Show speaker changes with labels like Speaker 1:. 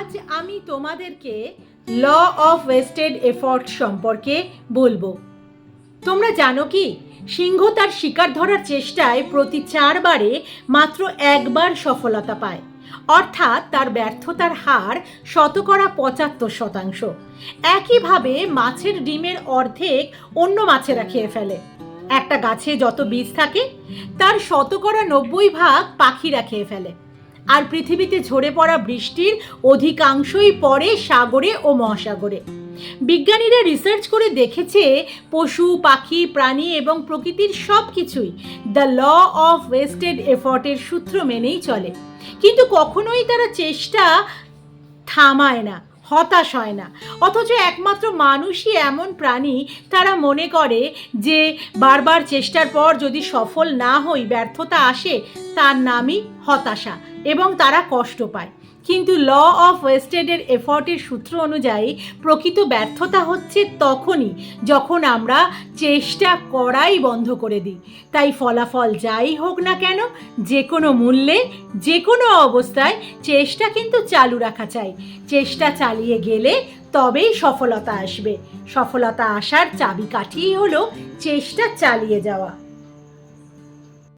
Speaker 1: আজ আমি তোমাদেরকে ল অফ ওয়েস্টেড এফর্ট সম্পর্কে বলবো। তোমরা জানো কি, সিংহ তার শিকার ধরার চেষ্টায় প্রতি 4 বারে মাত্র 1 বার সফলতা পায়, অর্থাৎ তার ব্যর্থতার হার 75%। একইভাবে মাছের ডিমের অর্ধেক অন্য মাছেরা খেয়ে ফেলে। একটা গাছে যত বীজ থাকে তার 90% পাখিরা খেয়ে ফেলে। আর পৃথিবীতে ঝরে পড়া বৃষ্টির অধিকাংশই পড়ে সাগরে ও মহাসাগরে। বিজ্ঞানীরা রিসার্চ করে দেখেছে, পশু, পাখি, প্রাণী এবং প্রকৃতির সব কিছুই দ্য ল অফ ওয়েস্টেড এফর্টের সূত্র মেনেই চলে। কিন্তু কখনোই তারা চেষ্টা থামায় না, হতাশ হয় না। অথচ একমাত্র মানুষই এমন প্রাণী, তারা মনে করে যে বারবার চেষ্টার পর যদি সফল না হই, ব্যর্থতা আসে, তার নামই হতাশা এবং তারা কষ্ট পায়। কিন্তু ল অফ ওয়েস্টেডের এফর্টের সূত্র অনুযায়ী প্রকৃত ব্যর্থতা হচ্ছে তখনই যখন আমরা চেষ্টা করাই বন্ধ করে দিই। তাই ফলাফল যাই হোক না কেন, যে কোনো মূল্যে, যে কোনো অবস্থায় চেষ্টা কিন্তু চালু রাখা চাই। চেষ্টা চালিয়ে গেলে তবেই সফলতা আসবে। সফলতা আসার চাবিকাঠিই হলো চেষ্টা চালিয়ে যাওয়া।